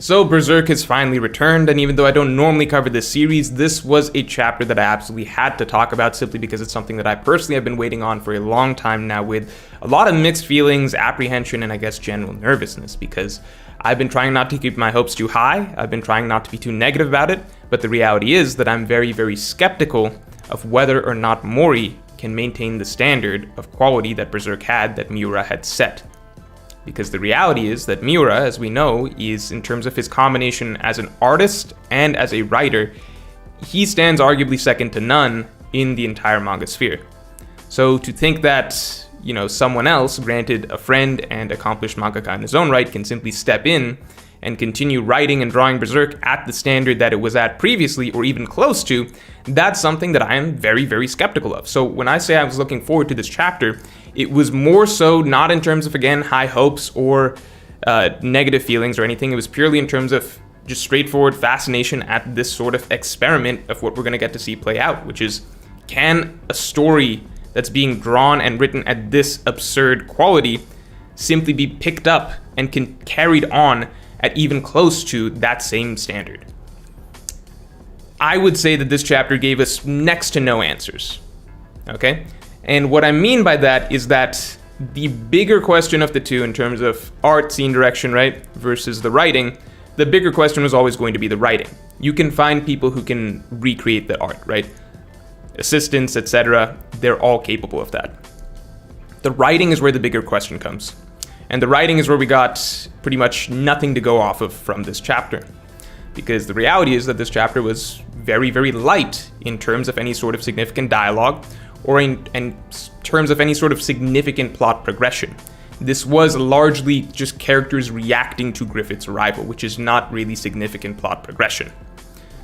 So Berserk has finally returned, and even though I don't normally cover this series, this was a chapter that I absolutely had to talk about simply because it's something that I personally have been waiting on for a long time now with a lot of mixed feelings, apprehension, and I guess general nervousness, because I've been trying not to keep my hopes too high, I've been trying not to be too negative about it, but the reality is that I'm very, very skeptical of whether or not Mori can maintain the standard of quality that Berserk had, that Miura had set. Because the reality is that Miura, as we know, is, in terms of his combination as an artist and as a writer, he stands arguably second to none in the entire manga sphere. So to think that, someone else, granted a friend and accomplished mangaka in his own right, can simply step in and continue writing and drawing Berserk at the standard that it was at previously, or even close to, that's something that I am very, very skeptical of. So when I say I was looking forward to this chapter, it was more so not in terms of, again, high hopes or negative feelings or anything. It was purely in terms of just straightforward fascination at this sort of experiment of what we're going to get to see play out, which is, can a story that's being drawn and written at this absurd quality simply be picked up and carried on at even close to that same standard? I would say that this chapter gave us next to no answers, okay? And what I mean by that is that the bigger question of the two in terms of art, scene direction, right, versus the writing, the bigger question was always going to be the writing. You can find people who can recreate the art, right? Assistants, etc., they're all capable of that. The writing is where the bigger question comes. And the writing is where we got pretty much nothing to go off of from this chapter. Because the reality is that this chapter was very, very light in terms of any sort of significant dialogue or in terms of any sort of significant plot progression. This was largely just characters reacting to Griffith's arrival, which is not really significant plot progression.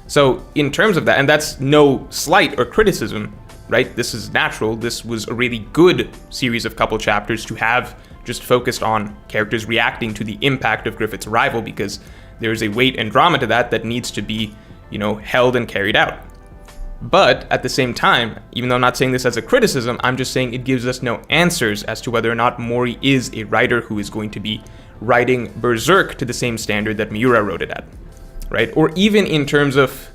So in terms of that, and that's no slight or criticism, right? This is natural. This was a really good series of couple chapters to have just focused on characters reacting to the impact of Griffith's arrival, because there's a weight and drama to that needs to be, held and carried out. But at the same time, even though I'm not saying this as a criticism, I'm just saying it gives us no answers as to whether or not Mori is a writer who is going to be writing Berserk to the same standard that Miura wrote it at, right? Or even in terms of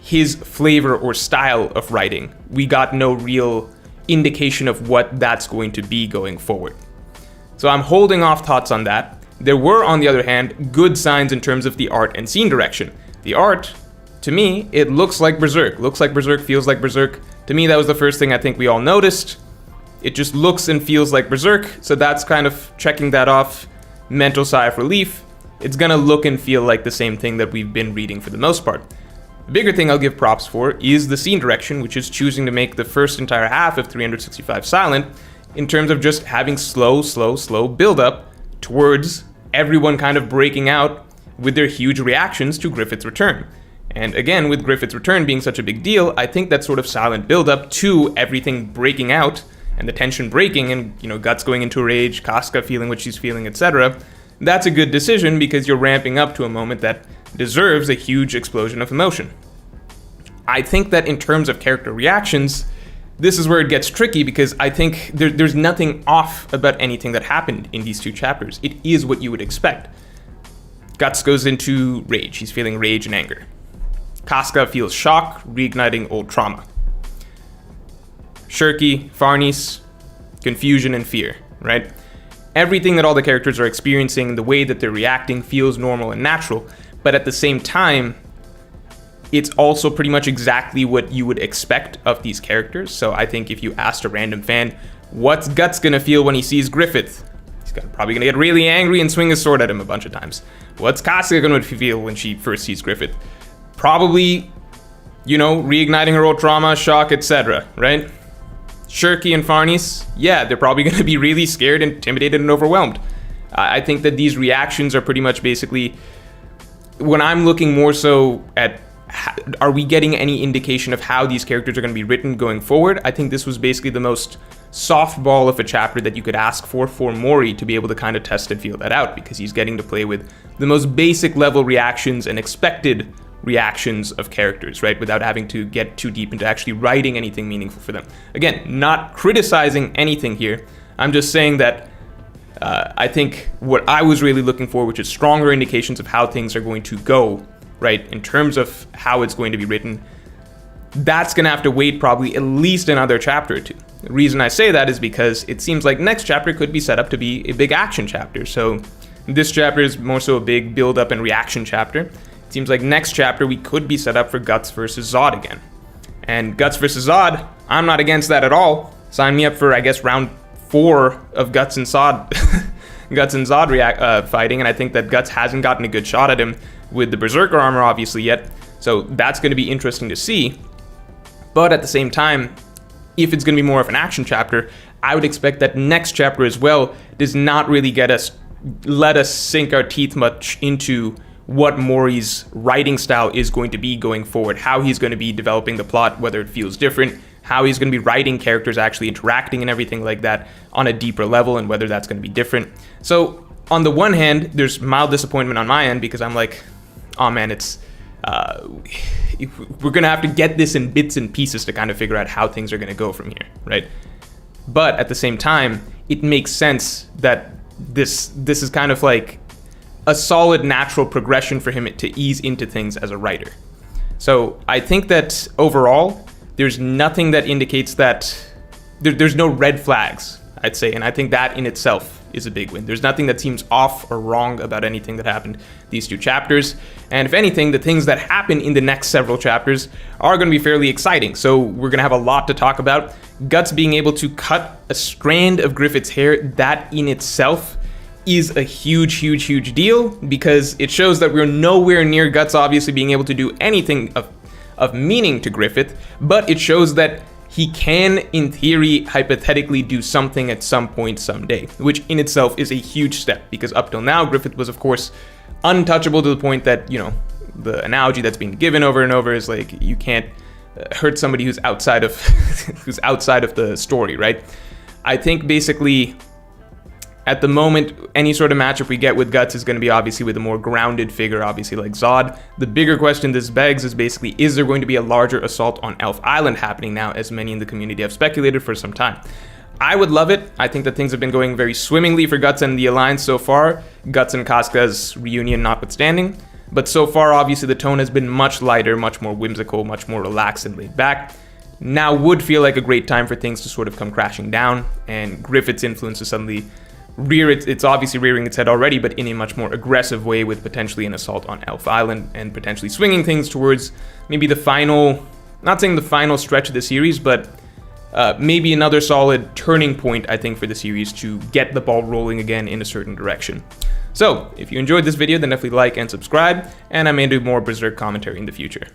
his flavor or style of writing, we got no real indication of what that's going to be going forward. So I'm holding off thoughts on that. There were, on the other hand, good signs in terms of the art and scene direction. The art, to me, it looks like Berserk. Looks like Berserk, feels like Berserk. To me, that was the first thing I think we all noticed. It just looks and feels like Berserk, so that's kind of checking that off. Mental sigh of relief. It's gonna look and feel like the same thing that we've been reading for the most part. The bigger thing I'll give props for is the scene direction, which is choosing to make the first entire half of 365 silent, in terms of just having slow build up towards everyone kind of breaking out with their huge reactions to Griffith's return. And again, with Griffith's return being such a big deal, I think that sort of silent build up to everything breaking out and the tension breaking and, Guts going into a rage, Casca feeling what she's feeling, etc. That's a good decision because you're ramping up to a moment that deserves a huge explosion of emotion. I think that in terms of character reactions, this is where it gets tricky because I think there's nothing off about anything that happened in these two chapters. It is what you would expect. Guts goes into rage. He's feeling rage and anger. Casca feels shock, reigniting old trauma. Shirky, Farnese, confusion and fear, right? Everything that all the characters are experiencing, the way that they're reacting feels normal and natural, but at the same time, it's also pretty much exactly what you would expect of these characters. So I think if you asked a random fan, what's Guts gonna feel when he sees Griffith? He's probably gonna get really angry and swing his sword at him a bunch of times. What's Casca gonna feel when she first sees Griffith? Probably, reigniting her old trauma, shock, etc., right? Shirky and Farnese, yeah, they're probably gonna be really scared, intimidated, and overwhelmed. I think that these reactions are pretty much basically, when I'm looking more so at are we getting any indication of how these characters are going to be written going forward? I think this was basically the most softball of a chapter that you could ask for Mori to be able to kind of test and feel that out, because he's getting to play with the most basic level reactions and expected reactions of characters, right? Without having to get too deep into actually writing anything meaningful for them. Again, not criticizing anything here. I'm just saying that I think what I was really looking for, which is stronger indications of how things are going to go, right, in terms of how it's going to be written, that's going to have to wait probably at least another chapter or two. The reason I say that is because it seems like next chapter could be set up to be a big action chapter. So this chapter is more so a big build-up and reaction chapter. It seems like next chapter we could be set up for Guts versus Zod again. And Guts versus Zod, I'm not against that at all. Sign me up for, I guess, round 4 of Guts and Zod, fighting, and I think that Guts hasn't gotten a good shot at him with the Berserker armor, obviously, yet. So that's going to be interesting to see. But at the same time, if it's going to be more of an action chapter, I would expect that next chapter as well does not really let us sink our teeth much into what Mori's writing style is going to be going forward, how he's going to be developing the plot, whether it feels different, how he's going to be writing characters actually interacting and everything like that on a deeper level, and whether that's going to be different. So on the one hand, there's mild disappointment on my end because I'm like, oh man, we're going to have to get this in bits and pieces to kind of figure out how things are going to go from here, right? But at the same time, it makes sense that this is kind of like a solid natural progression for him to ease into things as a writer. So I think that overall, there's nothing that indicates that there's no red flags, I'd say. And I think that in itself is a big win. There's nothing that seems off or wrong about anything that happened these 2 chapters. And if anything, the things that happen in the next several chapters are going to be fairly exciting. So we're going to have a lot to talk about. Guts being able to cut a strand of Griffith's hair, that in itself is a huge deal, because it shows that we're nowhere near Guts obviously being able to do anything of meaning to Griffith, but it shows that he can, in theory, hypothetically do something at some point someday, which in itself is a huge step, because up till now, Griffith was, of course, untouchable to the point that, you know, the analogy that's being given over and over is like, you can't hurt somebody who's outside of who's outside of the story, right? I think basically at the moment, any sort of matchup we get with Guts is going to be obviously with a more grounded figure, obviously like Zod. The bigger question this begs is basically, is there going to be a larger assault on Elf Island happening now, as many in the community have speculated for some time? I would love it. I think that things have been going very swimmingly for Guts and the Alliance so far, Guts and Casca's reunion notwithstanding. But so far, obviously, the tone has been much lighter, much more whimsical, much more relaxed and laid back. Now would feel like a great time for things to sort of come crashing down, and Griffith's influence to suddenly it's obviously rearing its head already, but in a much more aggressive way, with potentially an assault on Elf Island and potentially swinging things towards maybe the final, not saying the final stretch of the series, but maybe another solid turning point, I think, for the series to get the ball rolling again in a certain direction. So if you enjoyed this video, then definitely like and subscribe, and I may do more Berserk commentary in the future.